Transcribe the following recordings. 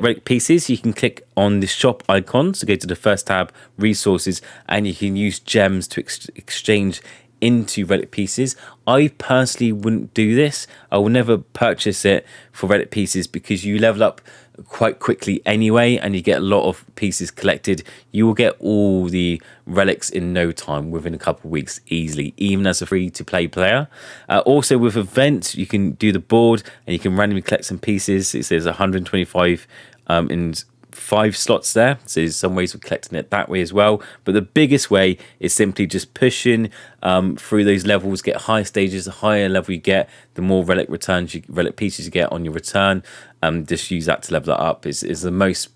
Relic pieces, you can click on the shop icon, so go to the first tab, resources, and you can use gems to exchange into relic pieces. I personally wouldn't do this. I will never purchase it for relic pieces because you level up quite quickly anyway, and you get a lot of pieces collected. You will get all the relics in no time, within a couple of weeks easily, even as a free to play player. Also with events, you can do the board and you can randomly collect some pieces. It says 125 in 5 slots there, so there's some ways of collecting it that way as well, but the biggest way is simply just pushing through those levels. Get higher stages. The higher level you get, the more relic pieces you get on your return. Just use that to level it up is the most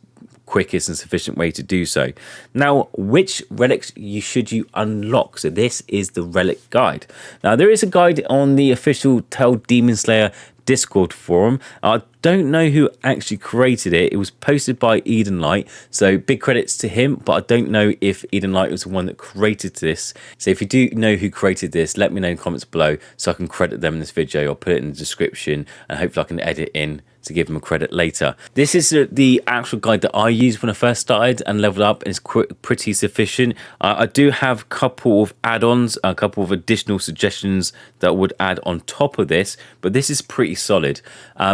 quickest and sufficient way to do so. Now, which relics should you unlock? So this is the relic guide. Now, there is a guide on the official Tell Demon Slayer Discord forum. I don't know who actually created it. It was posted by Eden Light, so big credits to him, but I don't know if Eden Light was the one that created this. So if you do know who created this, let me know in the comments below so I can credit them in this video, or put it in the description, and hopefully I can edit in to give them a credit later. This is the actual guide that I used when I first started and leveled up, and it's pretty sufficient. I do have a couple of add-ons, a couple of additional suggestions that I would add on top of this, but this is pretty solid.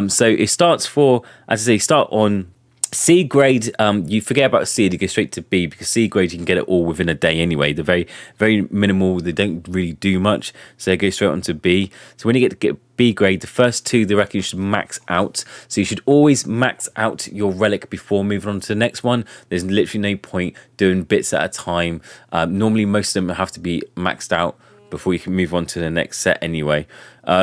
So it starts for, as I say, start on C grade. You forget about C and you go straight to B, because C grade you can get it all within a day anyway. They're very minimal. They don't really do much, so go straight on to B. So when you get B grade, the first 2 they reckon you should max out. So you should always max out your relic before moving on to the next one. There's literally no point doing bits at a time. Normally most of them have to be maxed out before you can move on to the next set anyway.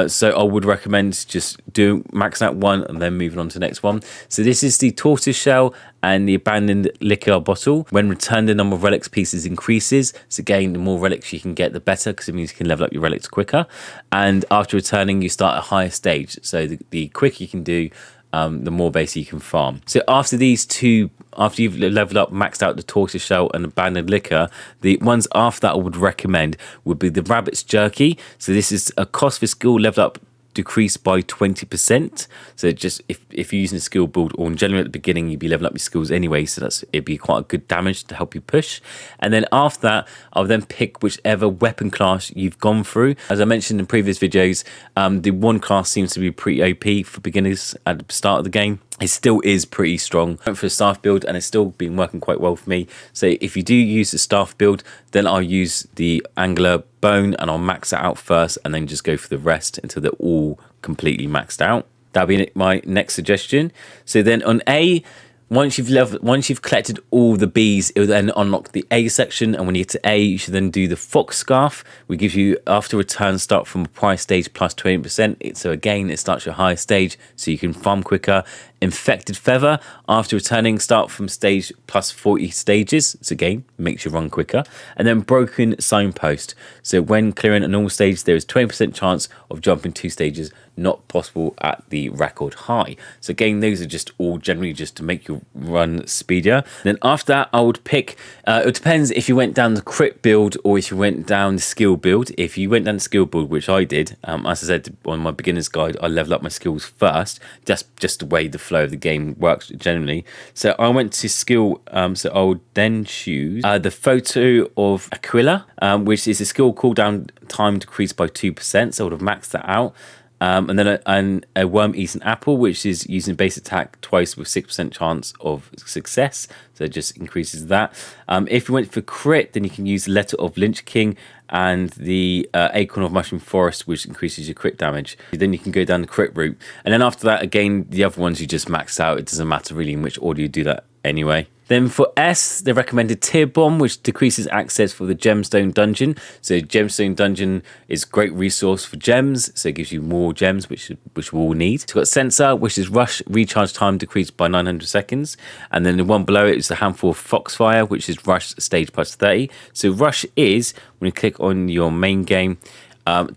So I would recommend just do max out one and then moving on to the next one. So this is the tortoise shell and the abandoned liquor bottle. When returned, the number of relics pieces increases. So again, the more relics you can get, the better, because it means you can level up your relics quicker. And after returning, you start a higher stage. So the quicker you can do, the more base you can farm. So after these 2, after you've leveled up, maxed out the tortoise shell and abandoned liquor, the ones after that I would recommend would be the rabbit's jerky. So this is a cost for skill level up decreased by 20%. So just if you're using a skill build, or in general at the beginning, you'd be leveling up your skills anyway, so it'd be quite a good damage to help you push. And then after that, I'll then pick whichever weapon class you've gone through. As I mentioned in previous videos, the one class seems to be pretty OP for beginners at the start of the game. It still is pretty strong. I went for a staff build and it's still been working quite well for me. So if you do use the staff build, then I'll use the angular bone and I'll max it out first, and then just go for the rest until they're all completely maxed out. That'll be my next suggestion. So then on A, once you've collected all the Bs, it will then unlock the A section, and when you get to A, you should then do the fox scarf. We give you, after return, start from a price stage plus 20%. So again, it starts your higher stage, so you can farm quicker. Infected feather, after returning, start from stage plus 40 stages. So again, makes you run quicker. And then broken signpost. So when clearing an normal stage, there is 20% chance of jumping 2 stages, not possible at the record high. So again, those are just all generally just to make you run speedier. Then after that, I would pick, it depends if you went down the crit build or if you went down the skill build. If you went down the skill build, which I did, as I said on my beginner's guide, I leveled up my skills first, just the way the flow of the game works generally. So I went to skill, so I would then choose the photo of Aquila, which is a skill cooldown time decreased by 2%, so I would have maxed that out. And then a worm eats an apple, which is using base attack twice with 6% chance of success, so it just increases that. If you went for crit, then you can use the letter of Lynch King and the acorn of mushroom forest, which increases your crit damage. Then you can go down the crit route, and then after that, again, the other ones you just max out. It doesn't matter really in which order you do that anyway. Then for S, they recommended Tear Bomb, which decreases access for the Gemstone Dungeon. So Gemstone Dungeon is a great resource for gems, so it gives you more gems, which we all need. It's got Sensor, which is Rush recharge time decreased by 900 seconds. And then the one below it is the handful of Foxfire, which is Rush stage plus 30. So Rush is, when you click on your main game,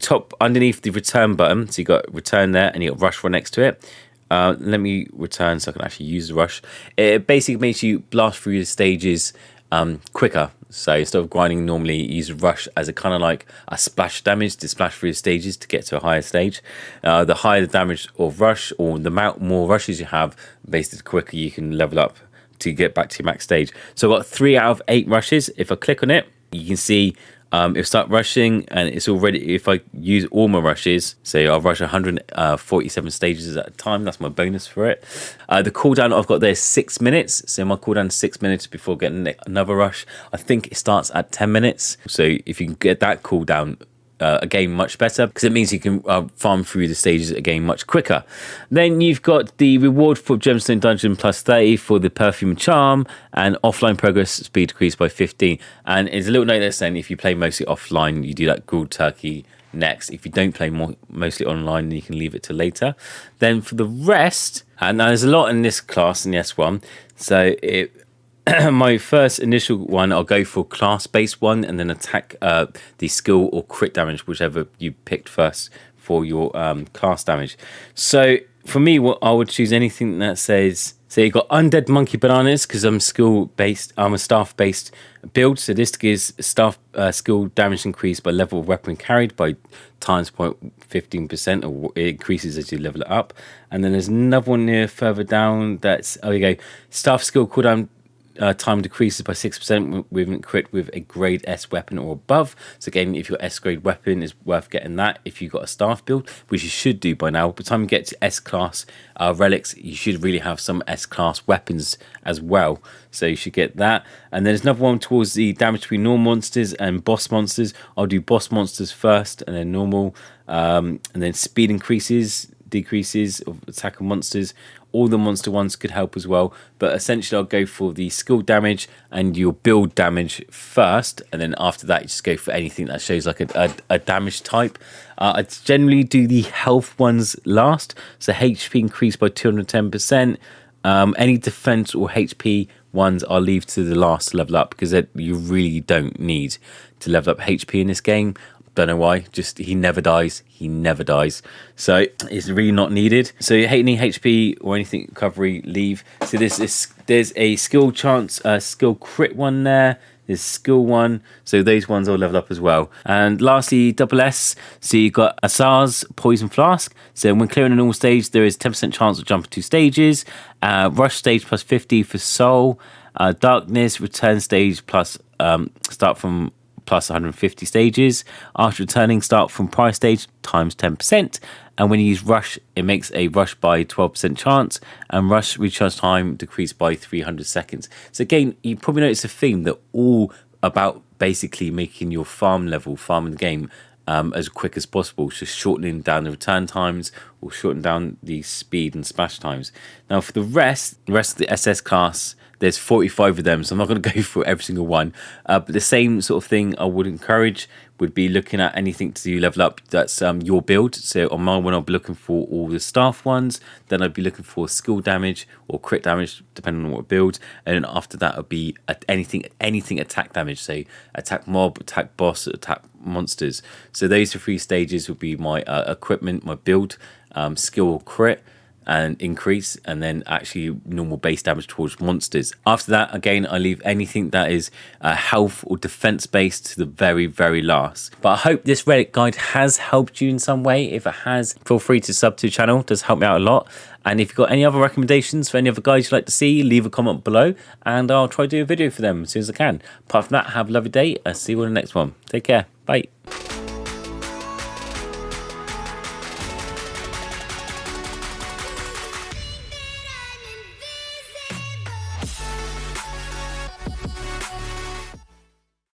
top underneath the return button, so you got return there and you got Rush right next to it. Let me return so I can actually use the rush. It basically makes you blast through the stages quicker. So instead of grinding normally, you use rush as a kind of like a splash damage to splash through stages to get to a higher stage. The higher the damage of rush, or the amount more rushes you have, basically the quicker you can level up to get back to your max stage. So I've got 3 out of 8 rushes. If I click on it, you can see if I start rushing, and it's already, if I use all my rushes, so I'll rush 147 stages at a time. That's my bonus for it. The cooldown I've got there is 6 minutes. So my cooldown is 6 minutes before getting another rush. I think it starts at 10 minutes. So if you can get that cooldown again much better, because it means you can farm through the stages again much quicker. Then you've got the reward for Gemstone Dungeon plus 30 for the Perfume Charm, and offline progress speed decreased by 15. And it's a little note there saying if you play mostly offline, you do that grilled turkey next. If you don't play mostly online, then you can leave it to later. Then for the rest, and there's a lot in this class in the S1, so my first initial one, I'll go for class-based one, and then attack the skill or crit damage, whichever you picked first for your class damage. So for me, I would choose anything that says, so you've got Undead Monkey Bananas, because I'm skill-based, I'm a staff-based build. So this gives staff skill damage increased by level of weapon carried by times 0.15%, or it increases as you level it up. And then there's another one near further down that's, oh, you go, staff skill cooldown time decreases by 6% with crit with a grade S weapon or above. So again, if your S grade weapon is worth getting that if you've got a staff build, which you should do by now. By the time you get to S class relics, you should really have some S class weapons as well. So you should get that. And then there's another one towards the damage between normal monsters and boss monsters. I'll do boss monsters first and then normal. And then speed decreases of attack of monsters. All the monster ones could help as well, but essentially I'll go for the skill damage and your build damage first, and then after that you just go for anything that shows like a damage type. I generally do the health ones last, so HP increased by 210%. Any defense or HP ones I'll leave to the last level up, because you really don't need to level up HP in this game. Don't know why, just he never dies, so it's really not needed. So you hate any HP or anything recovery, leave. So there's a skill chance, skill crit one there, there's skill one, so those ones will level up as well. And lastly, double S, so you've got Asar's Poison Flask. So when clearing a normal stage, there is 10% chance of jumping 2 stages, rush stage plus 50 for soul, darkness return stage plus start from plus 150 stages. After returning, start from prior stage times 10%. And when you use rush, it makes a rush by 12% chance, and rush recharge time decreased by 300 seconds. So again, you probably notice a theme that all about basically making your farming the game as quick as possible, just shortening down the return times or shortening down the speed and splash times. Now for the rest of the SS class, there's 45 of them, so I'm not going to go through every single one. But the same sort of thing I would encourage would be looking at anything to do level up that's your build. So on my one, I'll be looking for all the staff ones. Then I'd be looking for skill damage or crit damage, depending on what build. And then after that, would be anything attack damage. So attack mob, attack boss, attack monsters. So those 3 stages would be my equipment, my build, skill or crit, and increase, and then actually normal base damage towards monsters. After that, again, I leave anything that is health or defense based to the very, very last. But I hope this Relic guide has helped you in some way. If it has, feel free to sub to the channel. It does help me out a lot. And if you've got any other recommendations for any other guides you'd like to see, leave a comment below and I'll try to do a video for them as soon as I can. Apart from that, have a lovely day. I'll see you on the next one. Take care. Bye.